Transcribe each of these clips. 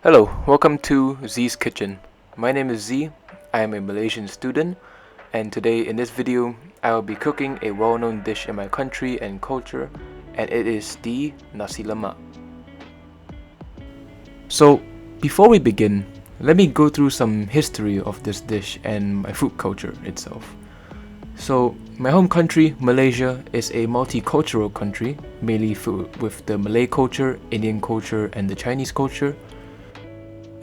Hello, welcome to Z's Kitchen. My name is Z, I am a Malaysian student, and today in this video I will be cooking a well-known dish in my country and culture, and it is the Nasi Lemak. So, before we begin, let me go through some history of this dish and my food culture itself. So, my home country, Malaysia, is a multicultural country, mainly with the Malay culture, Indian culture, and the Chinese culture.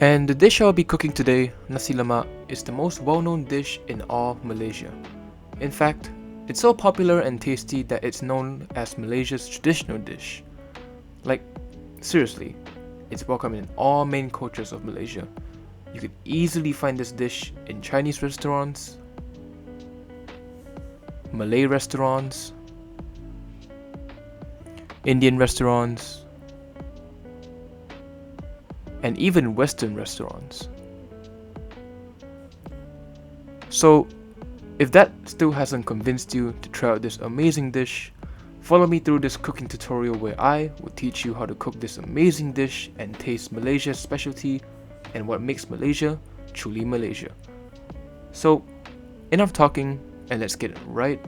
And the dish I'll be cooking today, Nasi Lemak, is the most well-known dish in all Malaysia. In fact, it's so popular and tasty that it's known as Malaysia's traditional dish. Like, seriously, it's welcome in all main cultures of Malaysia. You could easily find this dish in Chinese restaurants, Malay restaurants, Indian restaurants, and even Western restaurants. So, if that still hasn't convinced you to try out this amazing dish, follow me through this cooking tutorial where I will teach you how to cook this amazing dish and taste Malaysia's specialty and what makes Malaysia truly Malaysia. So, enough talking and let's get right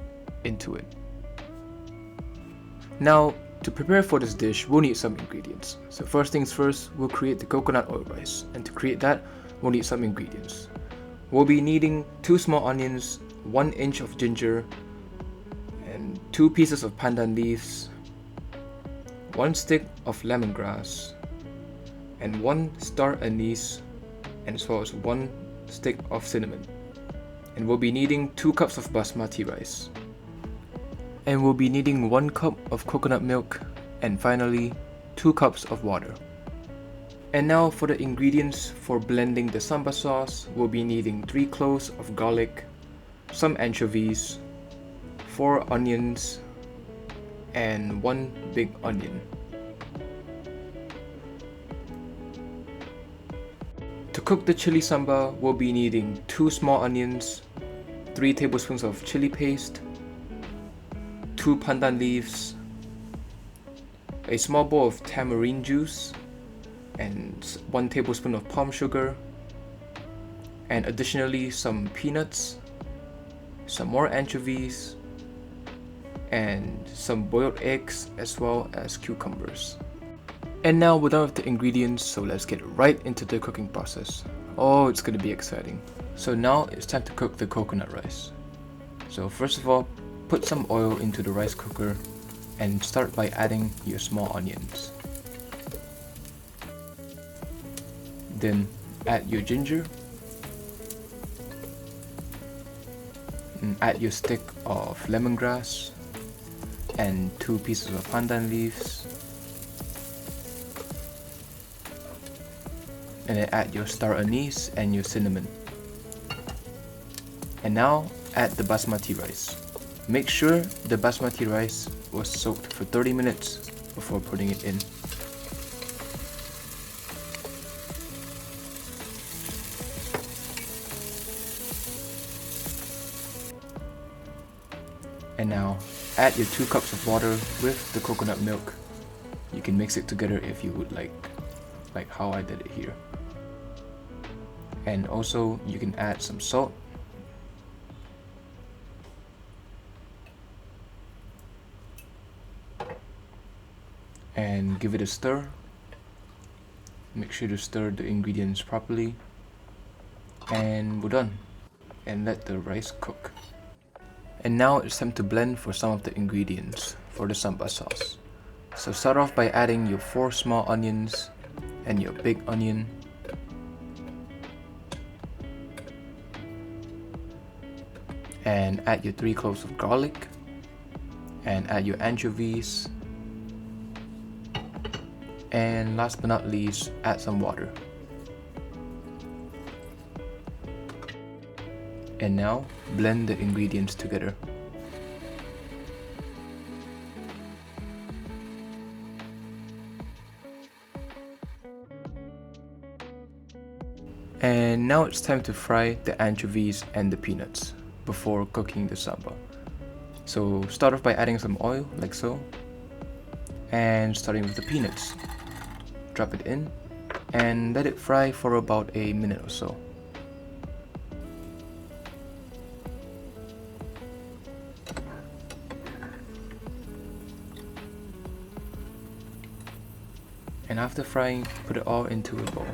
into it. Now, to prepare for this dish, we'll need some ingredients. So first things first, we'll create the coconut oil rice. And to create that, we'll need some ingredients. We'll be needing 2 small onions, 1 inch of ginger, and 2 pieces of pandan leaves, 1 stick of lemongrass, and 1 star anise, and as well as 1 stick of cinnamon. And we'll be needing 2 cups of basmati rice. And we'll be needing 1 cup of coconut milk, and finally 2 cups of water. And now for the ingredients for blending the sambal sauce, we'll be needing 3 cloves of garlic, some anchovies, 4 onions, and 1 big onion. To cook the chili sambal, we'll be needing 2 small onions, 3 tablespoons of chili paste, 2 pandan leaves, a small bowl of tamarind juice, and 1 tablespoon of palm sugar, and additionally some peanuts, some more anchovies, and some boiled eggs as well as cucumbers. And now we're done with the ingredients, so let's get right into the cooking process. Oh, it's gonna be exciting. So now it's time to cook the coconut rice. So first of all, put some oil into the rice cooker and start by adding your small onions. Then add your ginger, and add your stick of lemongrass and 2 pieces of pandan leaves, and then add your star anise and your cinnamon. And now add the basmati rice. Make sure the basmati rice was soaked for 30 minutes before putting it in. And now add your 2 cups of water with the coconut milk. You can mix it together if you would like how I did it here. And also you can add some salt, and give it a stir. Make sure to stir the ingredients properly, and we're done. And let the rice cook. And now it's time to blend for some of the ingredients for the sambal sauce. So start off by adding your 4 small onions and your big onion, and add your 3 cloves of garlic, and add your anchovies, and last but not least, add some water. And now blend the ingredients together. And now it's time to fry the anchovies and the peanuts before cooking the sambal. So start off by adding some oil like so, and starting with the peanuts. Drop it in and let it fry for about a minute or so. And after frying, put it all into a bowl.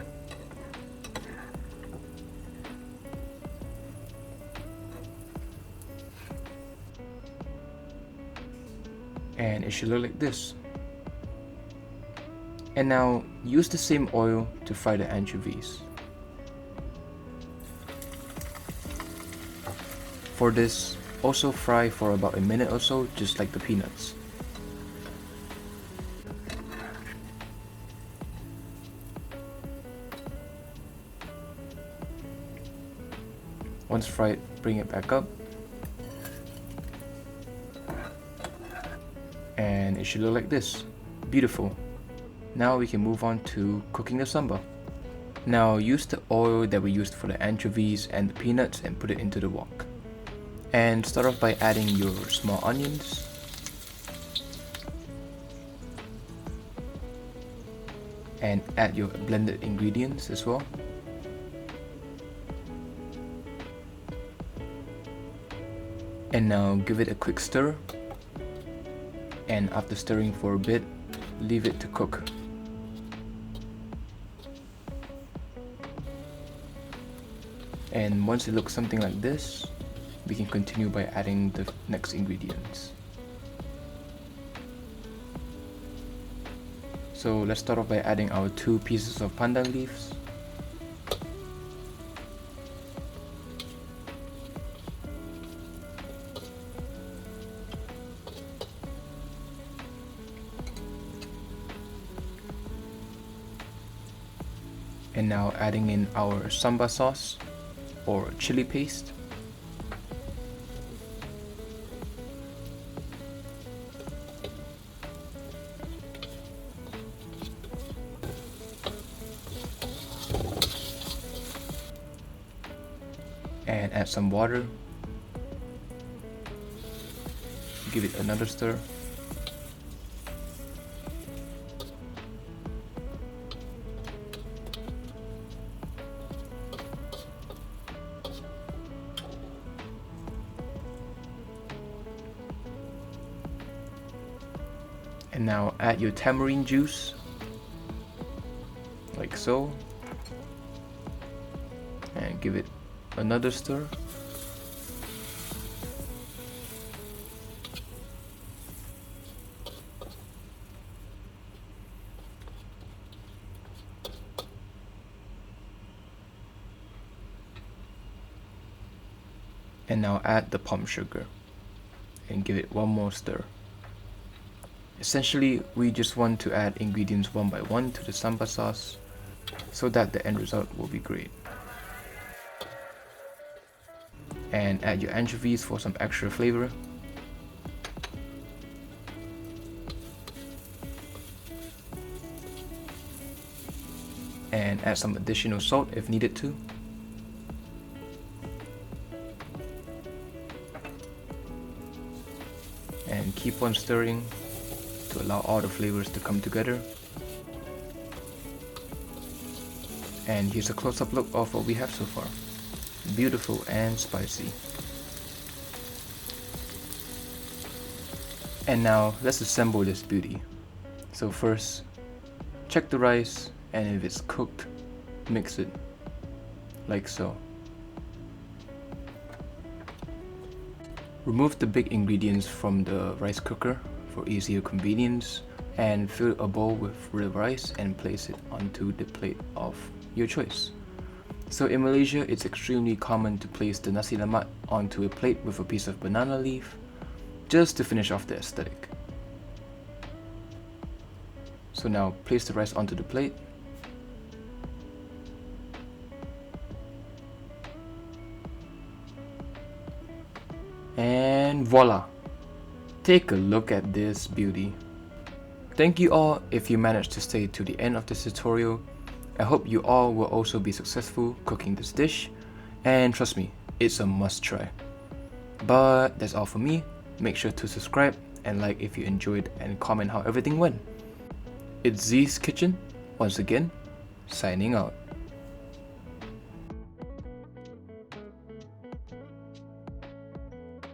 And it should look like this. And now use the same oil to fry the anchovies. For this, also fry for about a minute or so, just like the peanuts. Once fried, bring it back up. And it should look like this. Beautiful. Now we can move on to cooking the sambal. Now use the oil that we used for the anchovies and the peanuts and put it into the wok. And start off by adding your small onions. And add your blended ingredients as well. And now give it a quick stir. And after stirring for a bit, leave it to cook. And once it looks something like this, we can continue by adding the next ingredients. So let's start off by adding our 2 pieces of pandan leaves. And now adding in our sambal sauce or chili paste. And add some water. Give it another stir. And now add your tamarind juice, like so, and give it another stir. And now add the palm sugar and give it one more stir. Essentially, we just want to add ingredients one by one to the sambal sauce so that the end result will be great. And add your anchovies for some extra flavor. And add some additional salt if needed to. And keep on stirring to allow all the flavors to come together. And here's a close-up look of what we have so far. Beautiful and spicy. And now let's assemble this beauty. So first, check the rice, and if it's cooked, mix it like so. Remove the big ingredients from the rice cooker for easier convenience, and fill a bowl with the rice and place it onto the plate of your choice. So in Malaysia, it's extremely common to place the Nasi Lemak onto a plate with a piece of banana leaf, just to finish off the aesthetic. So now place the rice onto the plate. And voila! Take a look at this beauty. Thank you all if you managed to stay to the end of this tutorial. I hope you all will also be successful cooking this dish, and trust me, it's a must try. But that's all for me. Make sure to subscribe and like if you enjoyed, and comment how everything went. It's Z's Kitchen once again, signing out.